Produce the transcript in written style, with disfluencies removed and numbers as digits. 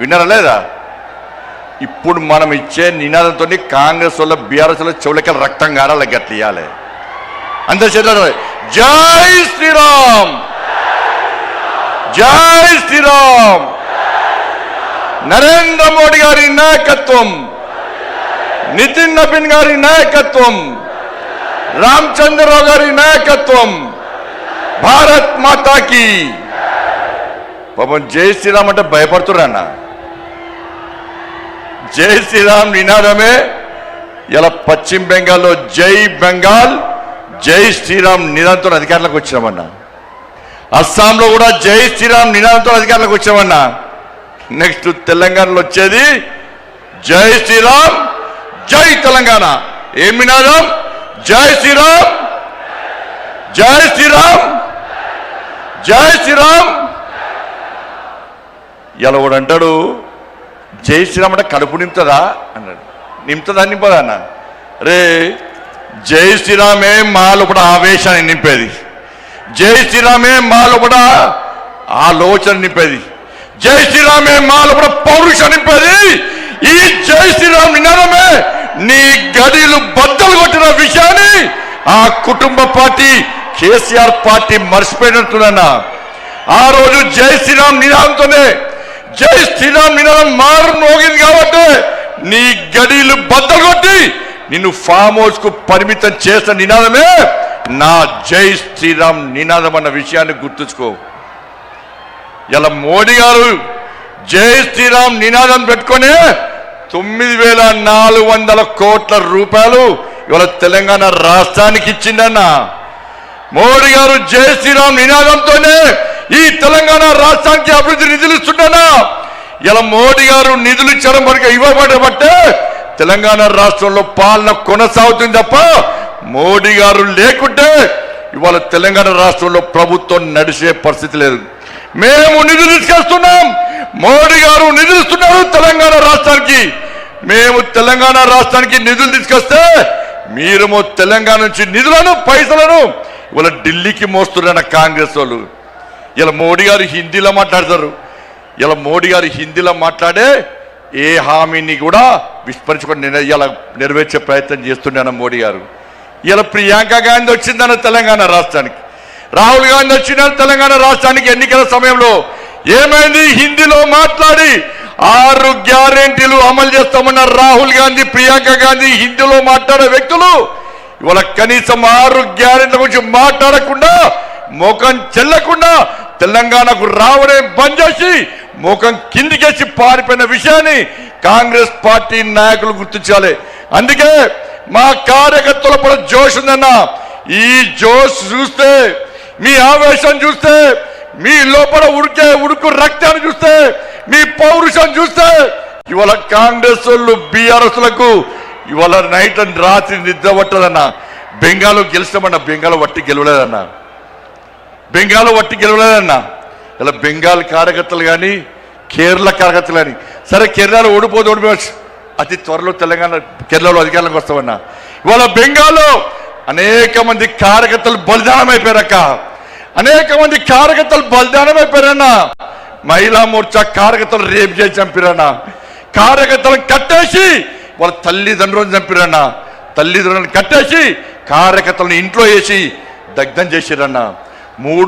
విన్నారా లేదా? ఇప్పుడు మనం ఇచ్చే నినాదంతో కాంగ్రెస్ వల్ల బీఆర్ఎస్ వల్ల చెవులకి రక్తం గారాల గట్టి ఇవ్వాలి. అంతే చేద్దాం. జై శ్రీరామ్, జై శ్రీరామ్. నరేంద్ర మోడీ గారి నాయకత్వం, నితిన్ నబీన్ గారి నాయకత్వం, రామచంద్రరావు గారి నాయకత్వం, భారత్ మాతాకి. పాపం జై శ్రీరామ్ అంటే భయపడుతున్నా. జై శ్రీరామ్ నినాదమే ఇలా పశ్చిమ బెంగాల్లో జై బెంగాల్ జై శ్రీరామ్ నినాదంతో అధికారంలోకి వచ్చామన్నా. అస్సాంలో కూడా జై శ్రీరామ్ నినాదంతో అధికారంలోకి వచ్చామన్నా. నెక్స్ట్ తెలంగాణలో వచ్చేది జై శ్రీరామ్ జై తెలంగాణ. ఏం నినాదం? జై శ్రీరామ్, జై శ్రీరామ్, జై శ్రీరామ్. ఇలా కూడా అంటాడు జై శ్రీరామ్ అంటే కడుపు నింపుతుందా అన్నాడు. నింపుతుందా నింపదా అన్న? రే, జై శ్రీరామే మా లోపల ఆవేశాన్ని నింపేది, జై శ్రీరామే మా లోపల ఆలోచన నింపేది, జై శ్రీరామే మా లోపల పౌరుషం నింపేది. ఈ జై శ్రీరామ్ నినాదమే నీ గడిలు బద్దలు కొట్టిన విషయాన్ని ఆ కుటుంబ పార్టీ కేసీఆర్ పార్టీ మర్చిపోయినట్టున్నా. ఆ రోజు జై శ్రీరామ్ నినాదంతోనే, జై శ్రీరామ్ నినాదం మారు మోగింది కాబట్టి నీ గడిలు బద్దలు కొట్టి నిన్ను ఫామ్ హౌస్ కు పరిమితం చేసిన నినాదమే నా జై శ్రీరామ్ నినాదం అన్న విషయాన్ని గుర్తుంచుకో. ఇలా మోడీ గారు జై శ్రీరామ్ నినాదం పెట్టుకుని 9,400 కోట్ల రూపాయలు ఇవాళ తెలంగాణ రాష్ట్రానికి ఇచ్చిందన్న. మోడీ గారు జై శ్రీరామ్ నినాదంతోనే ఈ తెలంగాణ రాష్ట్రానికి అభివృద్ధి నిధులు ఇస్తున్నా. ఇలా మోడీ గారు నిధులు ఇచ్చడం వరకు ఇవ్వబడబట్టే తెలంగాణ రాష్ట్రంలో పాలన కొనసాగుతుంది తప్ప మోడీ గారు లేకుంటే ఇవాళ తెలంగాణ రాష్ట్రంలో ప్రభుత్వం నడిచే పరిస్థితి లేదు. మేము నిధులు తీసుకొస్తున్నాం, మోడీ గారు నిధులు ఇస్తున్నారు తెలంగాణ రాష్ట్రానికి. మేము తెలంగాణ రాష్ట్రానికి నిధులు తీసుకొస్తే మీరేమో తెలంగాణ నుంచి నిధులను పైసలను ఇవాళ ఢిల్లీకి మోస్తున్న కాంగ్రెస్ వాళ్ళు. ఇలా మోడీ గారు హిందీలో మాట్లాడతారు. ఇలా మోడీ గారు హిందీలో మాట్లాడే ఏ హామీని కూడా విస్మరించుకొని ఇలా నెరవేర్చే ప్రయత్నం చేస్తున్నాను మోడీ గారు. ఇలా ప్రియాంక గాంధీ వచ్చిందన్న తెలంగాణ రాష్ట్రానికి, రాహుల్ గాంధీ వచ్చిన తెలంగాణ రాష్ట్రానికి ఎన్నికల సమయంలో ఏమైంది? హిందీలో మాట్లాడి 6 గ్యారెంటీలు అమలు చేస్తామన్న రాహుల్ గాంధీ, ప్రియాంక గాంధీ హిందీలో మాట్లాడే వ్యక్తులు ఇవాళ కనీసం 6 గ్యారెంటీల గురించి మాట్లాడకుండా, ముఖం చెల్లకుండా తెలంగాణకు రావడం బంద్ చేసి ముఖం కిందికేసి పారిపోయిన విషయాన్ని కాంగ్రెస్ పార్టీ నాయకులు గుర్తించాలి. అందుకే మా కార్యకర్తల పట్ల జోష్ ఉందన్న. ఈ జోష్ చూస్తే, మీ ఆవేశం చూస్తే, మీ లోపల ఉడుకు రక్తాన్ని చూస్తే, మీ పౌరుషం చూస్తే ఇవాళ కాంగ్రెస్ వాళ్ళు బీఆర్ఎస్లకు ఇవాళ నైట్ అండ్ రాత్రి నిద్ర పట్టదన్న. బెంగాల్లో గెలిస్తామన్న, బెంగాల్ వట్టి గెలవలేదన్న, బెంగాల్ వట్టి గెలవలేదన్న. ఇలా బెంగాల్ కార్యకర్తలు కానీ కేరళ కార్యకర్తలు కానీ, సరే కేరళలో ఓడిపోవచ్చు, అతి త్వరలో తెలంగాణ కేరళలో అధికారంలోకి వస్తామన్నా. ఇవాళ బెంగాల్లో అనేక మంది కార్యకర్తలు బలిదానం అయిపోయారక్క, అనేక మంది కార్యకర్తలు బలిదానం అయిపోయారన్న. మహిళా మోర్చా కార్యకర్తలు రేపు చేసి చంపిరన్న, కార్యకర్తలను కట్టేసి వాళ్ళ తల్లిదండ్రులను చంపిరన్న, తల్లిదండ్రులను కట్టేసి కార్యకర్తలను ఇంట్లో వేసి దగ్ధం చేసిరన్న. 3